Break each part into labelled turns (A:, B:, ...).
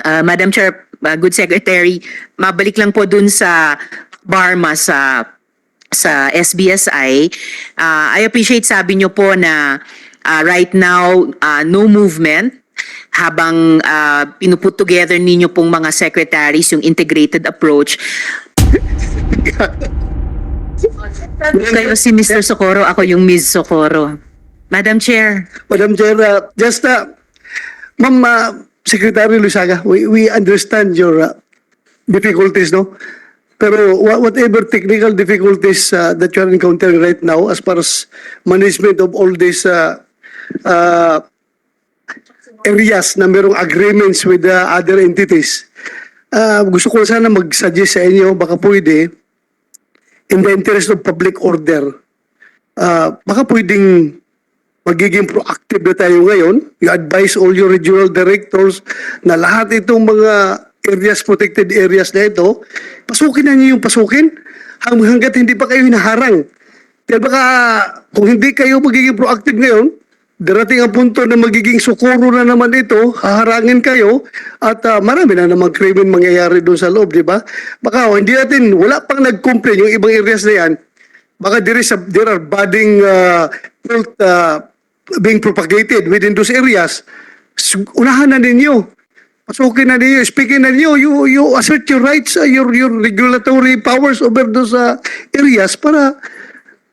A: Madam Chair, good secretary, mabalik lang po dun sa Barma sa SBSI. I appreciate sabi nyo po na right now no movement habang pinuput together ninyo pong mga secretaries yung integrated approach. Kayo si Mr. Socorro, ako yung Ms. Socorro. Madam Chair.
B: Madam Chair, Ma'am Secretary Lusaga, we understand your difficulties, no? Pero whatever technical difficulties that you are encountering right now as far as management of all these areas na merong agreements with other entities, gusto ko sana mag-suggest sa inyo, baka pwede, in the interest of public order, baka pwedeng magiging proactive na tayo ngayon. You advise all your regional directors na lahat itong mga areas, protected areas na ito, pasukin na niyo yung pasukin hanggat hindi pa kayo hinaharang. Dahil baka kung hindi kayo magiging proactive ngayon, darating ang punto na magiging Socorro na naman ito, haharangin kayo, at marami na namang krimen mangyayari doon sa loob, di ba? Baka hindi natin, wala pang nag-complain yung ibang areas na yan, baka there are budding cult being propagated within those areas. Unahan na ninyo. Pasukin na ninyo. Speaking na ninyo, you assert your rights, your regulatory powers over those areas para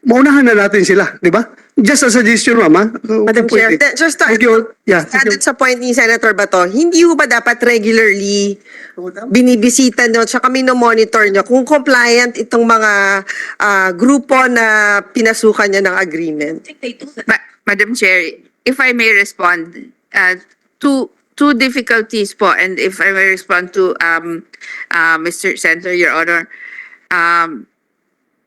B: maunahan na natin sila. Di ba? Just a suggestion, Mama.
C: Madam Chair, just to
B: Thank you. Yeah, thank you.
C: add sa point ni Senator Bato, hindi ho ba dapat regularly binibisita nyo at kami monitor nyo kung compliant itong mga grupo na pinasukan niya ng agreement?
D: Madam Chair, if I may respond, two difficulties po, and if I may respond to Mr. Senator, Your Honor,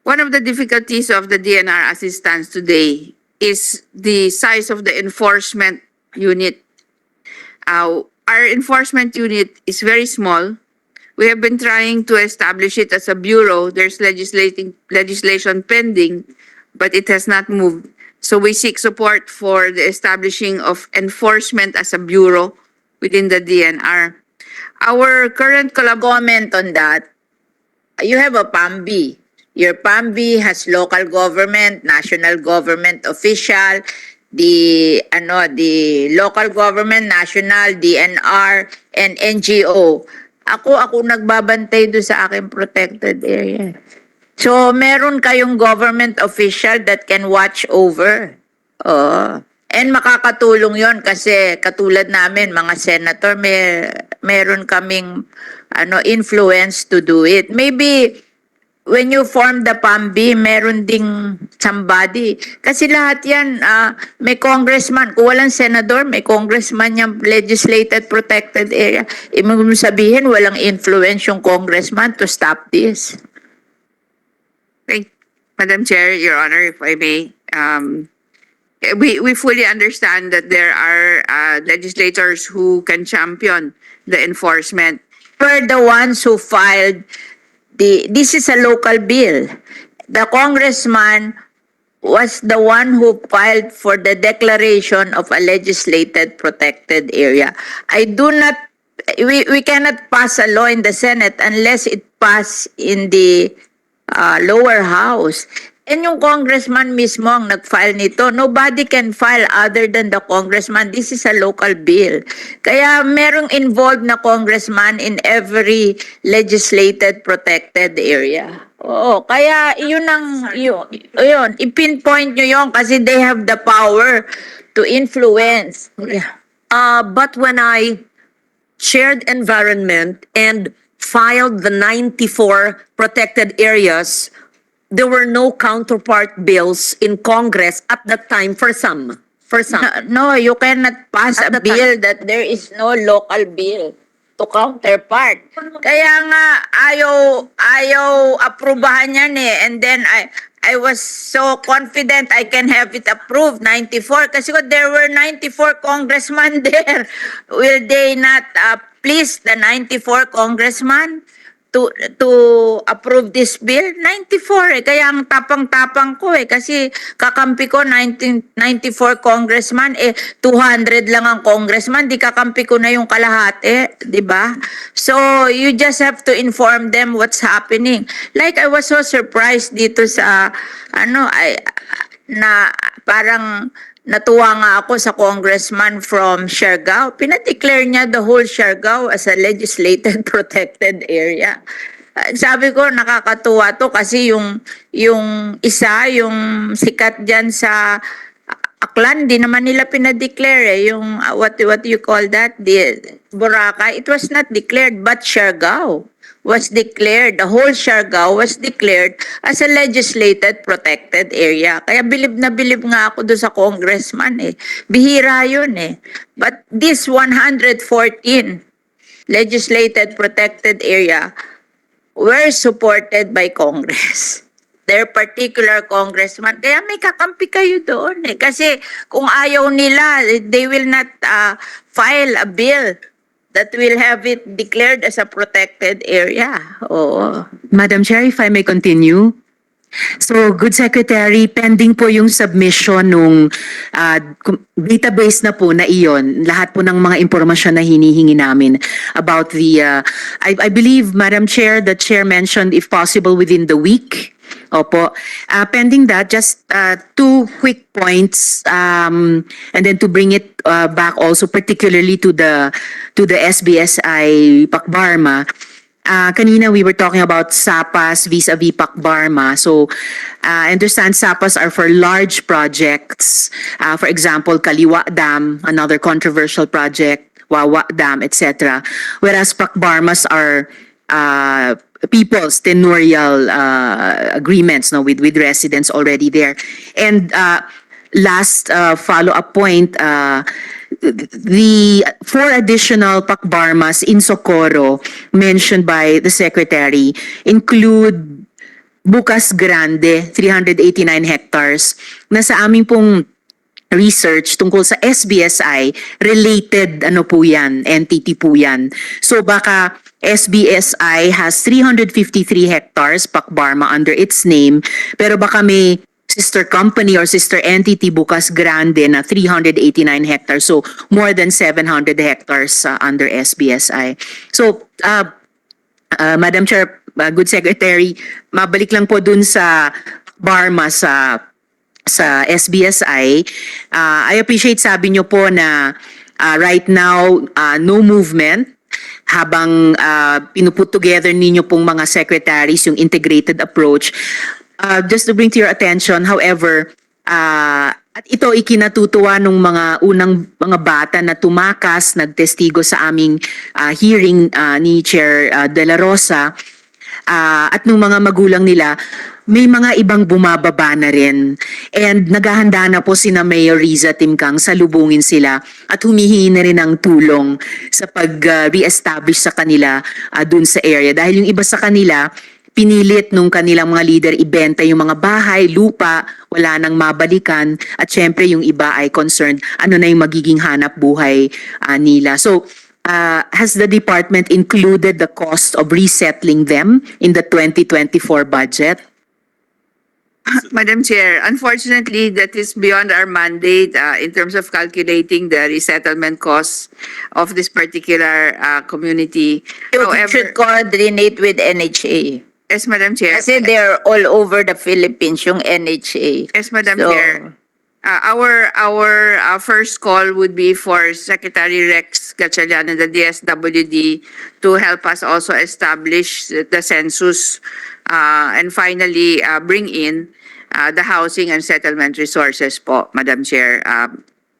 D: one of the difficulties of the DNR as it stands today is the size of the enforcement unit. Our enforcement unit is very small. We have been trying to establish it as a bureau. There's legislation pending, but it has not moved. So we seek support for the establishing of enforcement as a bureau within the DNR. Our current comment on that, you have a PAMB. Your PAMB has local government, national government official, the local government, national, DNR, and NGO. Ako nagbabantay doon sa aking protected area. So, meron kayong government official that can watch over. And makakatulong yon kasi katulad namin, mga senator, meron kaming influence to do it. Maybe when you form the PAMB, meron ding somebody. Kasi lahat yan, may congressman. Kung walang senador, may congressman yung legislated protected area. Ibig sabihin, walang influence yung congressman to stop this. Madam Chair, Your Honor, if I may, we fully understand that there are legislators who can champion the enforcement.
A: We're the ones who filed this is a local bill. The congressman was the one who filed for the declaration of a legislated protected area. We cannot pass a law in the Senate unless it pass in the lower house. And yung congressman mismo ang nag-file nito. Nobody can file other than the congressman. This is a local bill. Kaya merong involved na congressman in every legislated protected area. Oo, kaya yun, i-pinpoint nyo yun kasi they have the power to influence.
C: Yeah. But when I shared environment and filed the 94 protected areas, there were no counterpart bills in Congress at that time for some.
A: No, you cannot pass a bill that there is no local bill to counterpart. Kaya nga ayaw aprubahan yan eh. And then I was so confident I can have it approved, 94. Kasi there were 94 congressmen there. Will they not please the 94 congressman? to approve this bill? 94 eh. Kaya ang tapang-tapang ko eh. Kasi kakampi ko 94 congressman eh. 200 lang ang congressman. Di kakampi ko na yung kalahati. Di ba? So, you just have to inform them what's happening. Like, I was so surprised dito sa, na parang natuwa nga ako sa congressman from Surigao. Pinadeclare niya the whole Surigao as a legislated protected area. Sabi ko, nakakatuwa to kasi yung isa, yung sikat dyan sa Aklan, di naman nila pinadeclare eh. Yung, what you call that? The Boracay, it was not declared, but Surigao was declared, the whole Surigao was declared as a legislated protected area. Kaya bilib na bilib nga ako doon sa congressman eh. Bihira yun eh. But this 114 legislated protected area were supported by Congress. Their particular congressman. Kaya may kakampi kayo doon eh. Kasi kung ayaw nila, they will not file a bill that will have it declared as a protected area. Oo.
E: Madam Chair, if I may continue. So, Good Secretary, pending po yung submission nung database na po na iyon, lahat po ng mga impormasyon na hinihingi namin about the, I believe, Madam Chair, the Chair mentioned if possible within the week. Opo. Pending that, just two quick points, and then to bring it back also particularly to the SBSI Pacbarma. Kanina we were talking about SAPAS vis-a-vis Pacbarma. So I understand SAPAS are for large projects. For example, Kaliwa Dam, another controversial project, Wawa Dam, etc. Whereas Pacbarmas are people's tenurial agreements with residents already there. And last follow-up point, the 4 additional Pacbarmas in Socorro mentioned by the Secretary include Bukas Grande, 389 hectares, na sa aming pong research tungkol sa SBSI, related po yan, entity po yan. So baka SBSI has 353 hectares, Pacbarma, under its name, pero baka may sister company or sister entity, Bukas Grande, na 389 hectares. So more than 700 hectares under SBSI. So, Madam Chair, Good Secretary, mabalik lang po dun sa Barma sa SBSI. I appreciate sabi nyo po na right now, no movement habang pinuput together ninyo pong mga secretaries yung integrated approach. Just to bring to your attention, however, at ito ikinatutuwa ng mga unang mga bata na tumakas, nagtestigo sa aming hearing ni Chair De La Rosa, at nung mga magulang nila, may mga ibang bumababa na rin. And naghahanda na po sina Mayor Riza Timkang, salubungin sila at humihingi na rin ng tulong sa pag-re-establish sa kanila dun sa area. Dahil yung iba sa kanila, pinilit nung kanilang mga leader ibenta yung mga bahay, lupa, wala nang mabalikan, at syempre yung iba ay concerned ano na yung magiging hanap buhay nila. So, has the department included the cost of resettling them in the 2024 budget?
D: Madam Chair, unfortunately, that is beyond our mandate in terms of calculating the resettlement costs of this particular community.
A: You should coordinate with NHA.
D: Yes, Madam Chair.
A: Kasi they're all over the Philippines, yung NHA.
D: Yes, Madam
A: So,
D: Chair. Our first call would be for Secretary Rex Gatchalian and the DSWD to help us also establish the census and finally bring in the housing and settlement resources po, Madam Chair,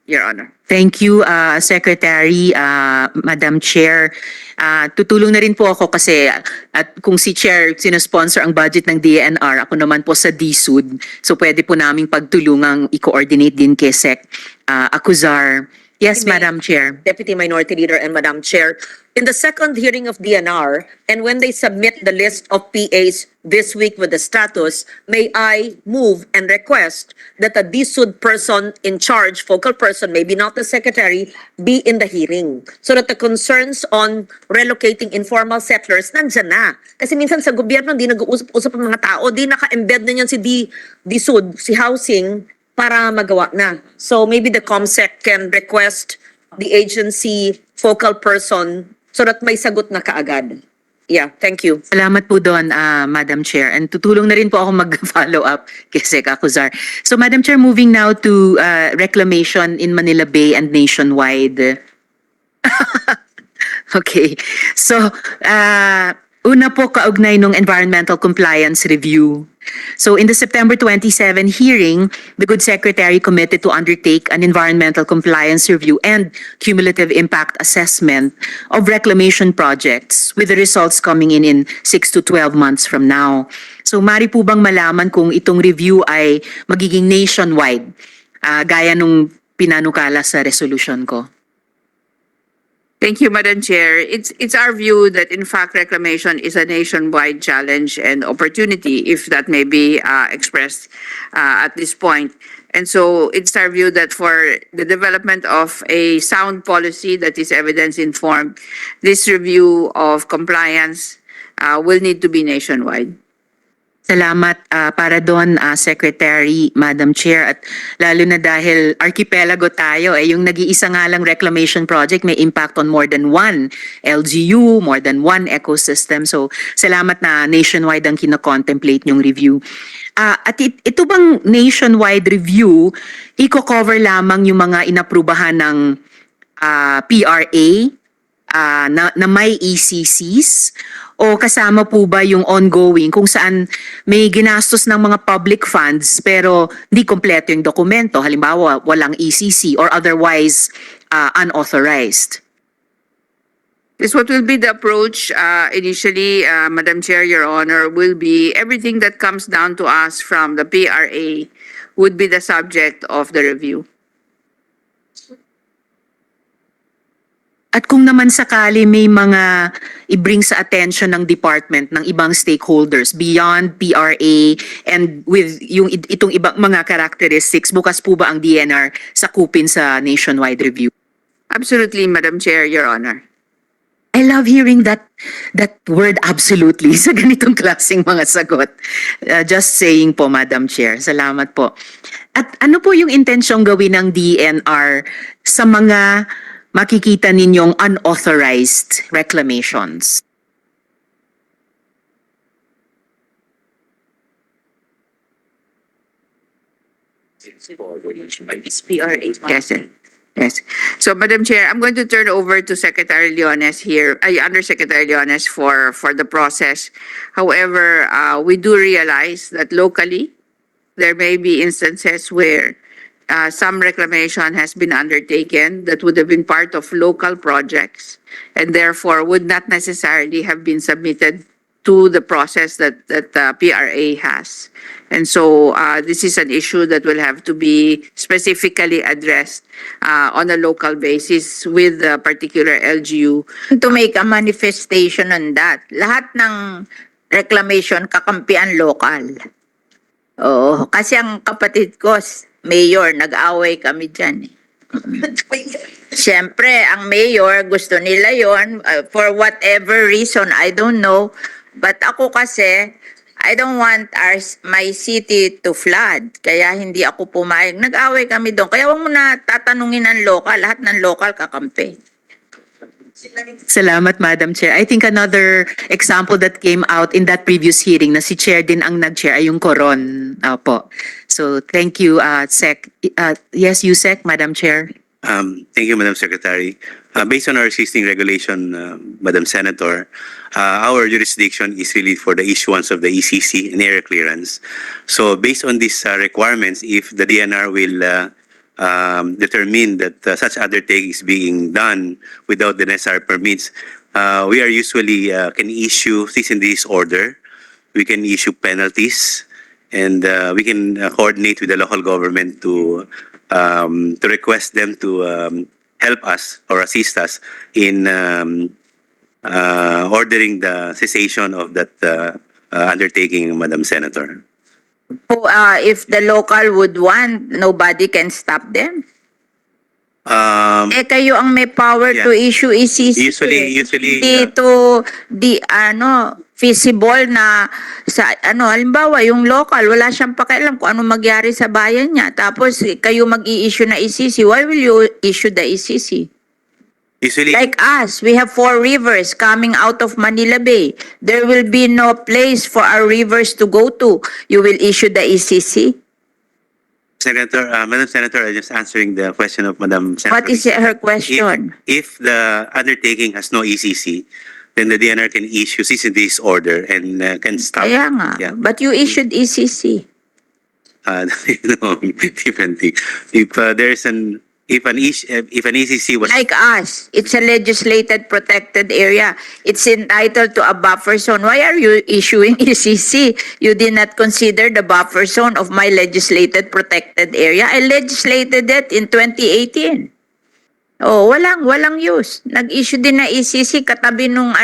D: Your Honor.
E: Thank you, Secretary, Madam Chair. Tutulong na rin po ako kasi at kung si Chair sinasponsor ang budget ng DENR, ako naman po sa DSUD. So pwede po naming pagtulungang i-coordinate din kay Sec Acuzar. Yes,
C: May-
E: Madam Chair.
C: Deputy Minority Leader and Madam Chair, in the second hearing of DNR, and when they submit the list of PAs this week with the status, may I move and request that a DSUD person in charge, focal person, maybe not the secretary, be in the hearing so that the concerns on relocating informal settlers nandyan na. Kasi minsan sa gobyerno, di nag-uusap-usap ang mga tao, di naka-embed na yan si DSUD, si housing, para magawa na. So maybe the COMSEC can request the agency focal person so that may sagot na kaagad. Yeah, thank you.
E: Salamat po doon, Madam Chair. And tutulong na rin po ako mag-follow up kay Sec. Acuzar. So, Madam Chair, moving now to reclamation in Manila Bay and nationwide. Okay. So, una po kaugnay nung environmental compliance review. So in the September 27 hearing, the Good Secretary committed to undertake an environmental compliance review and cumulative impact assessment of reclamation projects with the results coming in 6 to 12 months from now. So mari po bang malaman kung itong review ay magiging nationwide, gaya nung pinanukala sa resolution ko?
D: Thank you, Madam Chair. It's our view that in fact reclamation is a nationwide challenge and opportunity, if that may be expressed at this point. And so it's our view that for the development of a sound policy that is evidence-informed, this review of compliance will need to be nationwide.
E: Salamat para doon, Secretary, Madam Chair, at lalo na dahil archipelago tayo, yung nag-iisa nga lang reclamation project may impact on more than one LGU, more than one ecosystem. So salamat na nationwide ang kino-contemplate yung review. At ito bang nationwide review, i-cover lamang yung mga inaprubahan ng PRA na may ECCs, o kasama po ba yung ongoing kung saan may ginastos ng mga public funds pero hindi kompleto yung dokumento, halimbawa walang ECC or otherwise unauthorized?
D: This what will be the approach initially, Madam Chair, Your Honor, will be everything that comes down to us from the PRA would be the subject of the review.
E: At kung naman sakali may mga i-bring sa attention ng department ng ibang stakeholders beyond PRA and with yung itong ibang mga characteristics, bukas po ba ang DENR sakupin sa nationwide review?
D: Absolutely, Madam Chair, Your Honor.
E: I love hearing that word absolutely sa ganitong klaseng mga sagot. Just saying po, Madam Chair. Salamat po. At ano po yung intensyong gawin ng DENR sa mga makikita ninyong unauthorized reclamations?
D: Yes, sir. Yes. So, Madam Chair, I'm going to turn over to Secretary Leones here, Undersecretary Leones for the process. However, we do realize that locally, there may be instances where some reclamation has been undertaken that would have been part of local projects and therefore would not necessarily have been submitted to the process that PRA has. And so this is an issue that will have to be specifically addressed on a local basis with the particular LGU.
A: To make a manifestation on that, lahat ng reclamation kakampian local. Oo, kasi ang kapatid ko, mayor, nag-away kami dyan. Siyempre, ang mayor, gusto nila yon for whatever reason, I don't know. But ako kasi, I don't want my city to flood. Kaya hindi ako pumayag. Nag-away kami doon. Kaya wag mo na tatanungin ng local. Lahat ng local kakampi.
E: Salamat, Madam Chair. I think another example that came out in that previous hearing na si Chair din ang nag-chair ay yung Coron. Po. So, thank you, Sec. Yes, you, Sec, Madam Chair.
F: Thank you, Madam Secretary. Based on our existing regulation, Madam Senator, our jurisdiction is really for the issuance of the ECC and area clearance. So, based on these requirements, if the DNR will determine that such undertaking is being done without the necessary permits, we are usually can issue cease and desist order. We can issue penalties, and we can coordinate with the local government to request them to help us or assist us in ordering the cessation of that undertaking, Madam Senator.
A: So, if the local would want, nobody can stop them. Kayo ang may power
F: Yeah.
A: to issue ECC.
F: Usually,
A: Hindi to feasible na sa halimbawa yung local wala siyang pakialam kung ano magyari sa bayan niya, tapos kayo mag-i-issue na ECC. Why will you issue the ECC?
F: usually,
A: Like us, we have 4 rivers coming out of Manila Bay. There will be no place for our rivers to go to. You will issue the ECC.
F: Senator, Madam Senator, I'm just answering the question of Madam Senator.
A: What is her question?
F: If the undertaking has no ECC, then the DNR can issue cease and desist order and can stop.
A: Kaya nga.
F: Yeah.
A: But you issued ECC.
F: No, different thing. If an ECC was
A: Like us, it's a legislated protected area. It's entitled to a buffer zone. Why are you issuing ECC? You did not consider the buffer zone of my legislated protected area. I legislated it in 2018. Oh, walang use. Nag-issue din na ECC katabi nung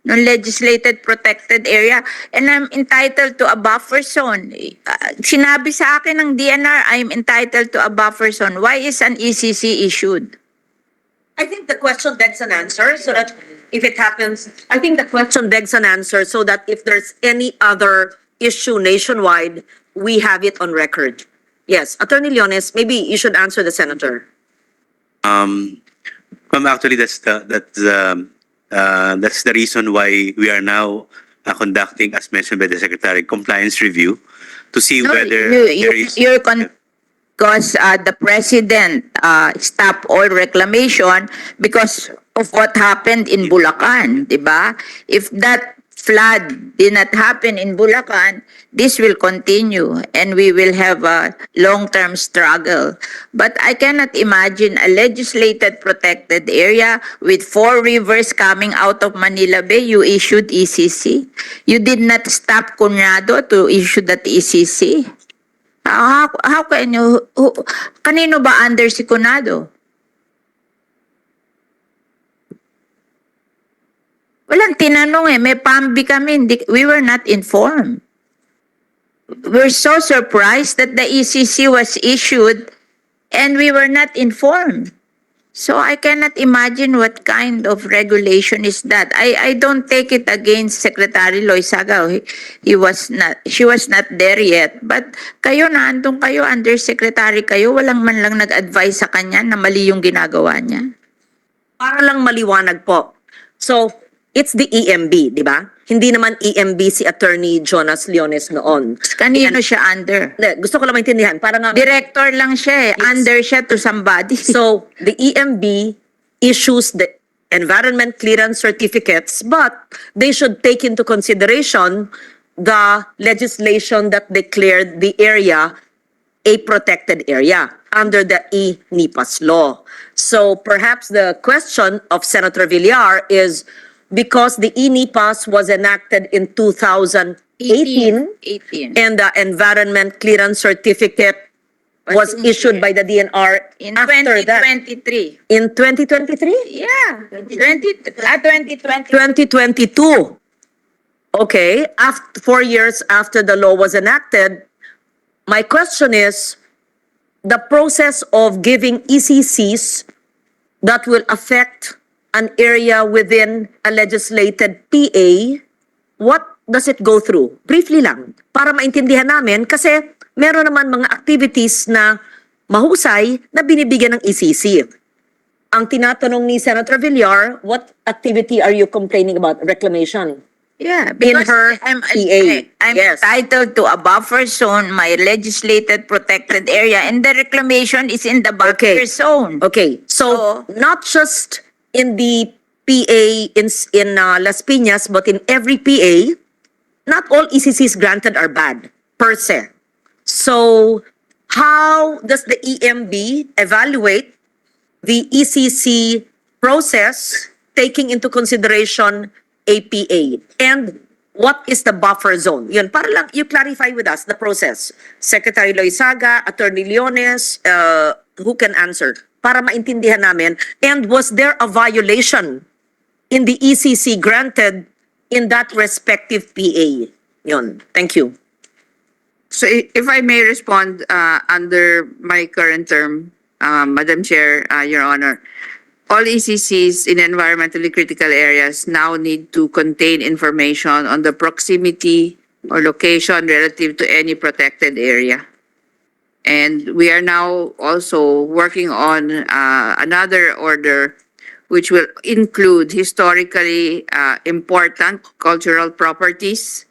A: legislated protected area, and I'm entitled to a buffer zone. Sinabi sa akin ng DNR, I'm entitled to a buffer zone. Why is an ECC issued?
C: I think the question begs an answer so that if it happens, I think the question begs an answer so that if there's any other issue nationwide, we have it on record. Yes, Attorney Leones, maybe you should answer the senator.
F: actually that's the reason why we are now conducting, as mentioned by the Secretary, compliance review to see whether there is.
A: Because the president stopped all reclamation because of what happened in Bulacan, di ba? If that flood did not happen in Bulacan, this will continue and we will have a long-term struggle. But I cannot imagine a legislated protected area with 4 rivers coming out of Manila Bay. You issued ECC. You did not stop Cunyado to issue that ECC. How can you, kanino ba under si Cunado? Walang tinanong may PAMBI kami, we were not informed. We're so surprised that the ECC was issued and we were not informed. So I cannot imagine what kind of regulation is that. I don't take it against Secretary Loizaga. She was not there yet. But kayo andun kayo, undersecretary kayo, walang man lang nag-advise sa kanya na mali yung ginagawa niya.
C: Para lang maliwanag po. So, it's the EMB, di ba? Hindi naman EMB si Attorney Jonas Leones noon.
A: Kanino siya under?
C: Gusto ko lang maintindihan. Para nga,
A: Director lang siya under siya to somebody.
C: so, the EMB issues the environment clearance certificates, but they should take into consideration the legislation that declared the area a protected area under the e-NIPAS law. So, perhaps the question of Senator Villar is, because the e-NIPAS was enacted in 2018 and the environment clearance certificate was issued by the DNR
A: in
C: after that.
A: 2023.
C: In 2023?
A: Yeah, 2020.
C: 2022. Okay, after 4 years after the law was enacted, my question is, the process of giving ECCs that will affect an area within a legislated PA, what does it go through? Briefly lang, para maintindihan namin, kasi meron naman mga activities na mahusay na binibigyan ng ECC. Ang tinatanong ni Senator Villar, what activity are you complaining about? Reclamation.
A: Yeah,
C: In
A: because
C: her
A: I'm
C: PA. Yes.
A: entitled to a buffer zone, my legislated protected area, and the reclamation is in the buffer zone.
C: Okay, so not just in the PA in Las Piñas, but in every PA, not all ECCs granted are bad, per se. So, how does the EMB evaluate the ECC process taking into consideration APA? And what is the buffer zone? Yun, para lang you clarify with us the process. Secretary Loizaga, Attorney Leones, who can answer? Para maintindihan namin. And was there a violation in the ECC granted in that respective PA. Yun. Thank you.
D: So if I may respond under my current term, Madam Chair, Your Honor, all ECCs in environmentally critical areas now need to contain information on the proximity or location relative to any protected area. And we are now also working on another order which will include historically important cultural properties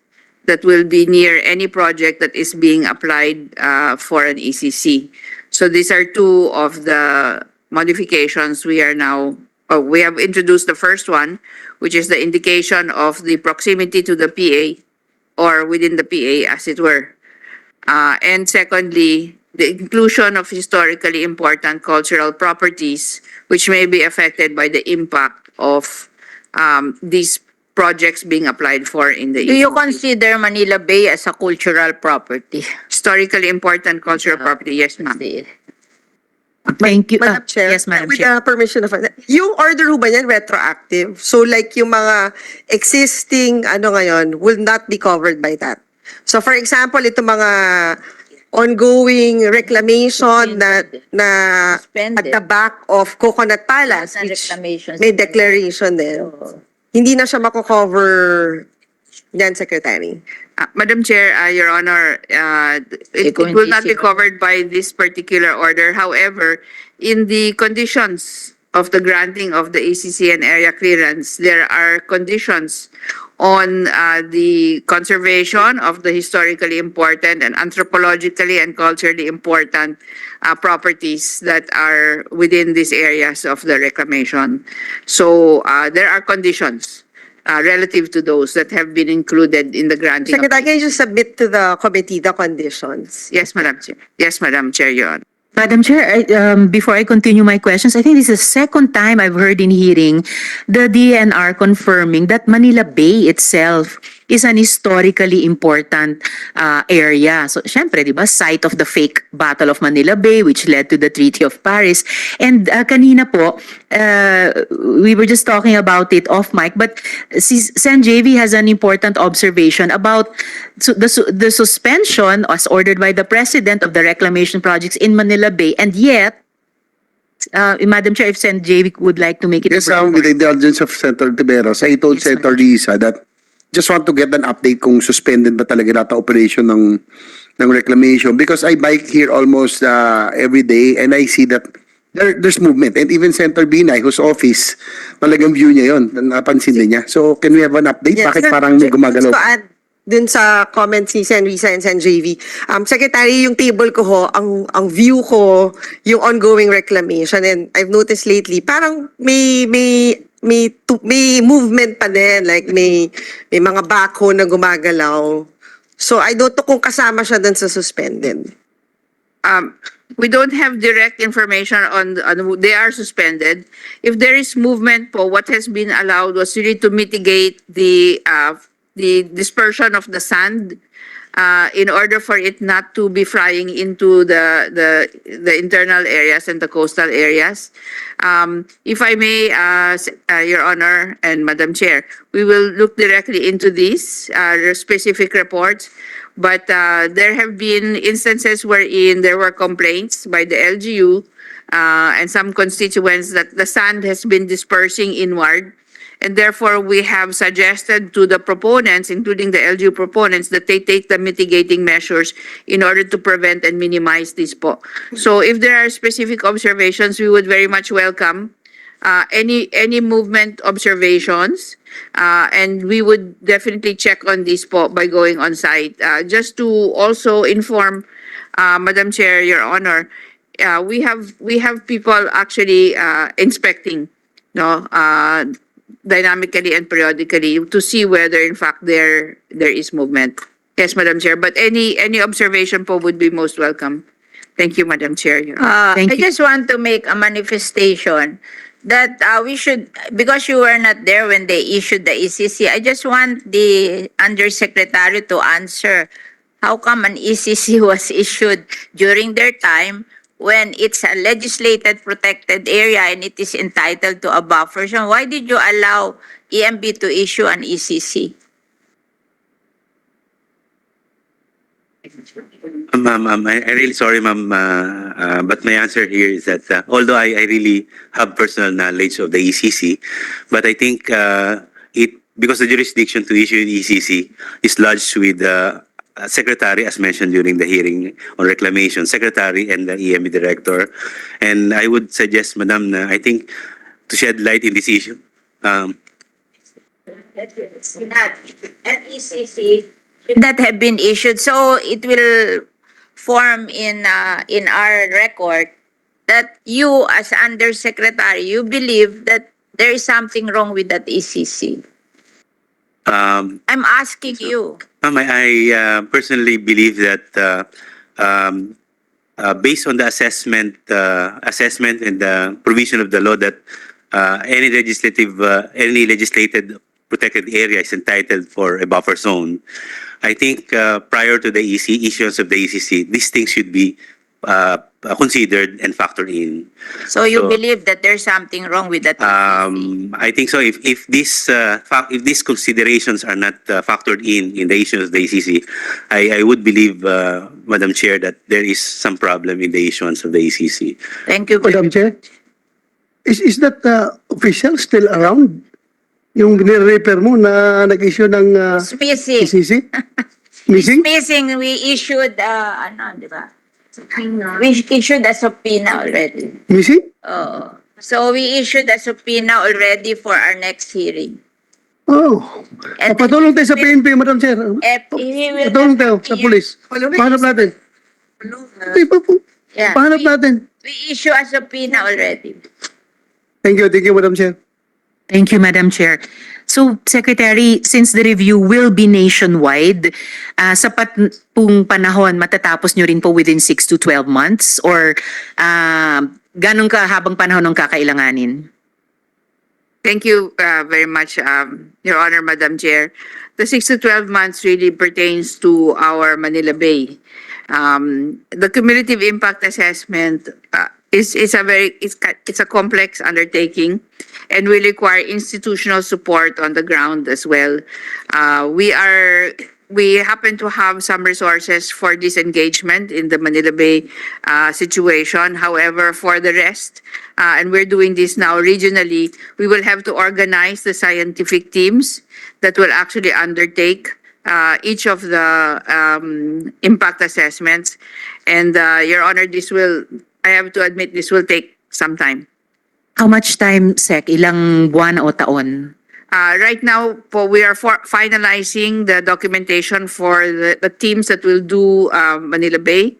D: that will be near any project that is being applied for an ECC. So these are two of the modifications we are now, we have introduced the first one, which is the indication of the proximity to the PA or within the PA, as it were. And secondly, the inclusion of historically important cultural properties which may be affected by the impact of these projects being applied for in the
A: Do you
D: ECC.
A: consider Manila Bay as a cultural property?
D: Historically important cultural property, yes, ma'am.
E: Thank you.
G: Madam Chair,
E: Yes, Madam
G: with
E: Chair.
G: the permission of, yung order ho ba yan retroactive? So like yung mga existing ano ngayon will not be covered by that. So for example, ito mga ongoing reclamation na
A: Suspended.
G: at the back of Coconut Palace,
A: Lahat ng
G: which
A: reclamations.
G: may declaration din. Hindi na siya mako-cover yan, Secretary.
D: Madam Chair, Your Honor, it
A: kung
D: will
A: hindi
D: not be
A: sila-
D: covered by this particular order. However, in the conditions of the granting of the ACC and area clearance, there are conditions on the conservation of the historically important and anthropologically and culturally important properties that are within these areas of the reclamation. So there are conditions relative to those that have been included in the granting. of-
G: Secretary, can you just submit to the committee the conditions?
D: Yes, Madam Chair. Yes, Madam Chair, Your Honor.
E: Madam Chair, before I continue my questions, I think this is the second time I've heard in hearing the DENR confirming that Manila Bay itself is an historically important area. So, syempre, di ba, site of the fake Battle of Manila Bay, which led to the Treaty of Paris. And kanina po, we were just talking about it off mic, but si Sen JV has an important observation about the suspension as ordered by the President of the reclamation projects in Manila Bay, and yet, Madam Chair, if Sen JV would like to make it.
H: Yes,
E: a
H: with the indulgence of Senator Tiberos, I told
E: Yes,
H: Senator Risa that just want to get an update kung suspended ba talaga data operation ng reclamation, because I bike here almost every day and I see that there's movement, and even Senator Binay, whose office, talagang view niya yon, napansin din niya. So can we have an update? Bakit parang may gumagalaw?
G: Just to add dun sa comments ni Sen Risa and Sen JV, Secretary, yung table ko ho, ang view ko, yung ongoing reclamation, and I've noticed lately, parang may movement pa din, like may mga backhoe na gumagalaw. So I don't know kung kasama siya dun sa suspended.
D: We don't have direct information on they are suspended. If there is movement po, what has been allowed was really to mitigate the dispersion of the sand in order for it not to be flying into the internal areas and the coastal areas. If I may, Your Honor and Madam Chair, we will look directly into these specific reports. But there have been instances wherein there were complaints by the LGU and some constituents that the sand has been dispersing inward. And therefore, we have suggested to the proponents, including the LGU proponents, that they take the mitigating measures in order to prevent and minimize this po. So if there are specific observations, we would very much welcome any movement observations. And we would definitely check on this po by going on site. Just to also inform, Madam Chair, Your Honor, we have people actually inspecting, no, dynamically and periodically to see whether in fact there is movement. Yes, Madam Chair, but any observation po would be most welcome. Thank you, Madam Chair. Your Honor.
E: Thank
A: I
E: you.
A: just want to make a manifestation that we should, because you were not there when they issued the ECC, I just want the Undersecretary to answer how come an ECC was issued during their time when it's a legislated protected area and it is entitled to a buffer zone, why did you allow EMB to issue an ECC?
F: Ma'am, I'm really sorry, ma'am, but my answer here is that although I really have personal knowledge of the ECC, but I think because the jurisdiction to issue the ECC is lodged with the secretary, as mentioned during the hearing on reclamation, secretary and the EMB director, and I would suggest, madam, I think to shed light in this issue.
A: It's not an ECC should not have been issued, so it will form in our record that you as undersecretary, you believe that there is something wrong with that ECC. I'm asking you.
F: Ma'am, I personally believe that based on the assessment and the provision of the law that any legislated protected area is entitled for a buffer zone, I think prior to the issuance of the ECC, these things should be considered and factored in.
A: So you
F: So,
A: believe that there's something wrong with that ECC?
F: I think so. If these considerations are not factored in the issuance of the ECC, I would believe, Madam Chair, that there is some problem in the issuance of the ECC.
A: Thank you.
B: Madam Chair, is that official still around? Yung nire-refer mo na nag-issue ng
A: It's missing.
B: ECC?
A: It's
B: Missing?
A: missing. We issued, ano, di ba? We issued a subpoena already.
B: Missing?
A: Oo. So we issued a subpoena already for our next hearing.
B: Oh.
A: And
B: Patulong tayo sa PNP, Madam Chair.
A: he will
B: Patulong tayo sa pulis. Pahanap natin. Di ba po?
A: Yeah.
B: Pahanap natin.
A: We issue a subpoena already.
B: Thank you, Madam Chair.
E: Thank you, Madam Chair. So, Secretary, since the review will be nationwide, sapat pong panahon, matatapos nyo rin po within 6 to 12 months? Or ganun kahabang panahon ang kakailanganin?
D: Thank you very much, Your Honor, Madam Chair. The 6 to 12 months really pertains to our Manila Bay. The cumulative impact assessment is a complex undertaking and will require institutional support on the ground as well. We happen to have some resources for this engagement in the Manila Bay situation. However, for the rest, and we're doing this now regionally, we will have to organize the scientific teams that will actually undertake each of the impact assessments. And Your Honor, I have to admit, this will take some time.
E: How much time, Sec? Ilang buwan o taon?
D: Right now, we are finalizing the documentation for the teams that will do Manila Bay.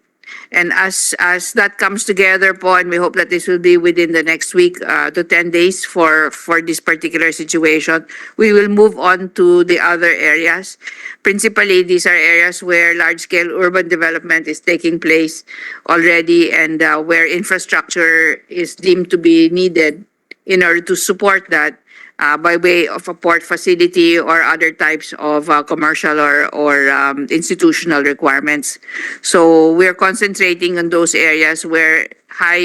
D: And as that comes together and we hope that this will be within the next week to 10 days for this particular situation, we will move on to the other areas. Principally, these are areas where large-scale urban development is taking place already and where infrastructure is deemed to be needed in order to support that. By way of a port facility or other types of commercial or institutional requirements. So we're concentrating on those areas where high